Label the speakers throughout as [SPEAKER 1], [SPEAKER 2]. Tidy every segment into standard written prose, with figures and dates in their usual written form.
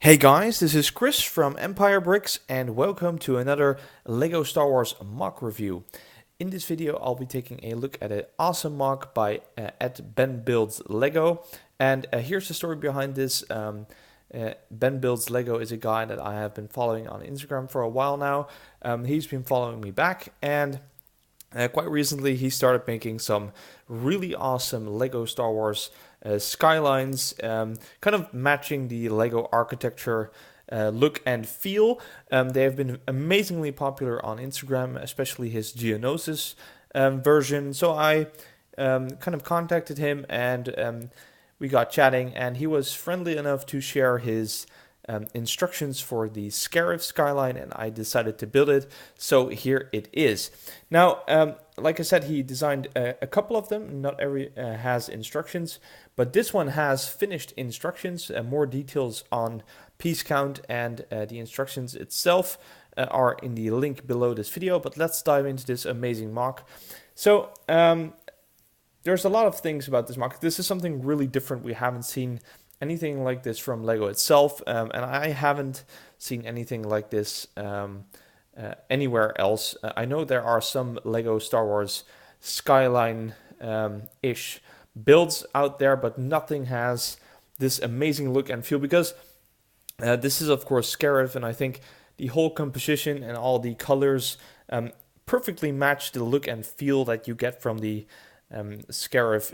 [SPEAKER 1] Hey guys, this is Chris from Empire Bricks and welcome to another LEGO Star Wars mock review. In this video I'll be taking a look at an awesome mock by at BenBuildsLEGO, and here's the story behind this. BenBuildsLEGO is a guy that I have been following on Instagram for a while now. He's been following me back, and quite recently he started making some really awesome LEGO Star Wars skylines, kind of matching the LEGO architecture look and feel. They have been amazingly popular on Instagram, especially his Geonosis version. So I kind of contacted him, and we got chatting, and he was friendly enough to share his instructions for the Scariff Skyline, and I decided to build it. So here it is. Now, like I said, he designed a couple of them. Not every has instructions, but this one has finished instructions. More details on piece count and the instructions itself are in the link below this video. But let's dive into this amazing mock. So there's a lot of things about this mock. This is something really different. We haven't seen anything like this from LEGO itself, and I haven't seen anything like this anywhere else. I know there are some LEGO Star Wars Skyline-ish builds out there, but nothing has this amazing look and feel, because this is of course Scariff, and I think the whole composition and all the colors perfectly match the look and feel that you get from the Scariff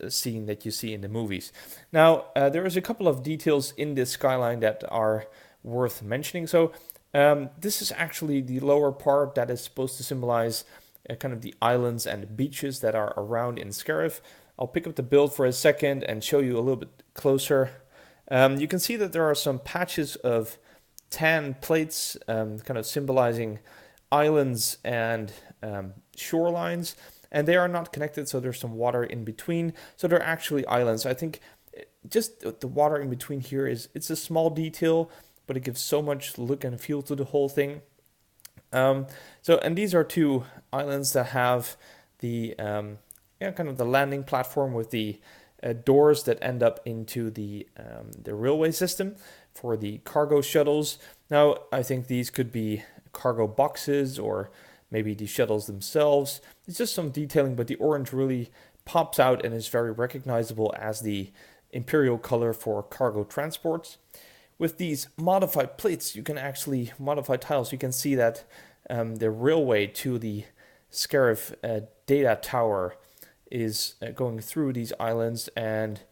[SPEAKER 1] scene that you see in the movies. Now, there is a couple of details in this skyline that are worth mentioning. So this is actually the lower part that is supposed to symbolize kind of the islands and beaches that are around in Scariff. I'll pick up the build for a second and show you a little bit closer. You can see that there are some patches of tan plates kind of symbolizing islands and shorelines. And they are not connected, so there's some water in between. So they're actually islands. I think just the water in between here it's a small detail, but it gives so much look and feel to the whole thing. And these are two islands that have the kind of the landing platform with the doors that end up into the railway system for the cargo shuttles. Now, I think these could be cargo boxes or maybe the shuttles themselves. It's just some detailing, but the orange really pops out and is very recognizable as the imperial color for cargo transports. With these modified plates, you can actually modify tiles. You can see that the railway to the Scariff data tower is going through these islands and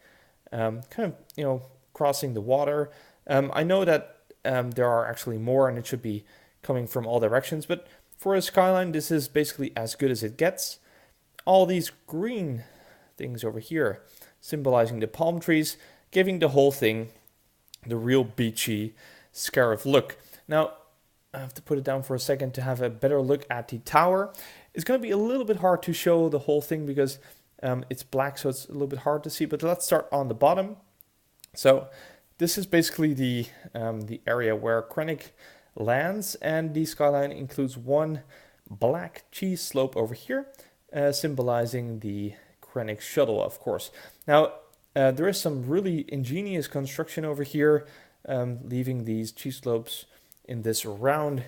[SPEAKER 1] kind of, crossing the water. I know that there are actually more, and it should be coming from all directions, but for a skyline, this is basically as good as it gets. All these green things over here symbolizing the palm trees, giving the whole thing the real beachy Scariff look. Now, I have to put it down for a second to have a better look at the tower. It's going to be a little bit hard to show the whole thing because it's black, so it's a little bit hard to see. But let's start on the bottom. So this is basically the area where Krennic lands, and the skyline includes one black cheese slope over here, symbolizing the Krennic shuttle, of course. Now, there is some really ingenious construction over here, leaving these cheese slopes in this round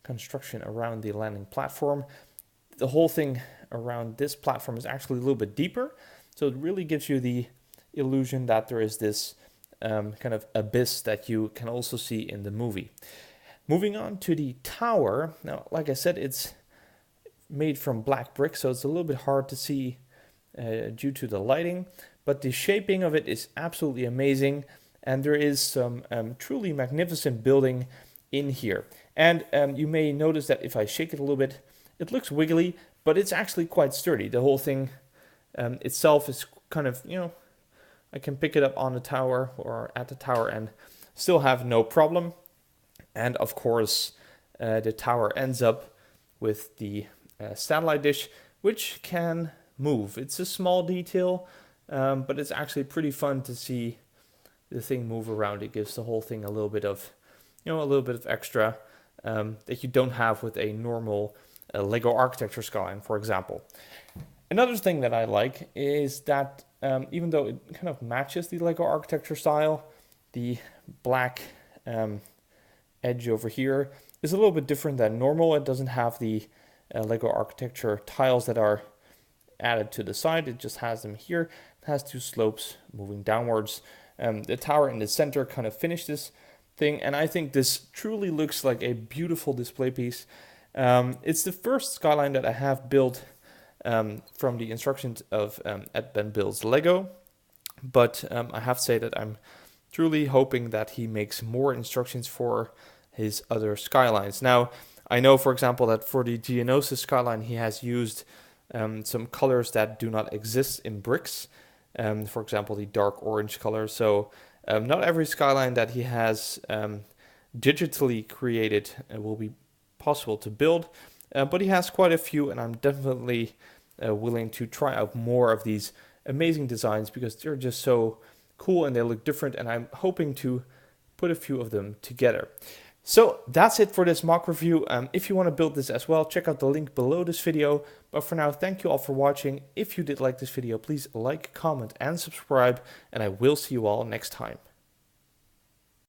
[SPEAKER 1] construction around the landing platform. The whole thing around this platform is actually a little bit deeper, so it really gives you the illusion that there is this kind of abyss that you can also see in the movie. Moving on to the tower. Now, like I said, it's made from black brick, so it's a little bit hard to see due to the lighting, but the shaping of it is absolutely amazing, and there is some truly magnificent building in here. And you may notice that if I shake it a little bit, it looks wiggly, but it's actually quite sturdy. The whole thing itself is kind of, I can pick it up on the tower or at the tower and still have no problem. And of course, the tower ends up with the satellite dish, which can move. It's a small detail, but it's actually pretty fun to see the thing move around. It gives the whole thing a little bit of, extra that you don't have with a normal LEGO architecture skyline, for example. Another thing that I like is that even though it kind of matches the LEGO architecture style, the black edge over here is a little bit different than normal. It doesn't have the Lego architecture tiles that are added to the side. It just has them here. It has two slopes moving downwards. The tower in the center kind of finished this thing, and I think this truly looks like a beautiful display piece. It's the first skyline that I have built from the instructions of at BenBuildsLEGO, but I have to say that I'm truly hoping that he makes more instructions for his other skylines. Now, I know, for example, that for the Geonosis skyline, he has used some colors that do not exist in bricks. For example, the dark orange color. So not every skyline that he has digitally created will be possible to build, but he has quite a few, and I'm definitely willing to try out more of these amazing designs because they're just so cool and they look different, and I'm hoping to put a few of them together. So that's it for this mock review. If you want to build this as well, check out the link below this video. But for now, thank you all for watching. If you did like this video, please like, comment, and subscribe, and I will see you all next time.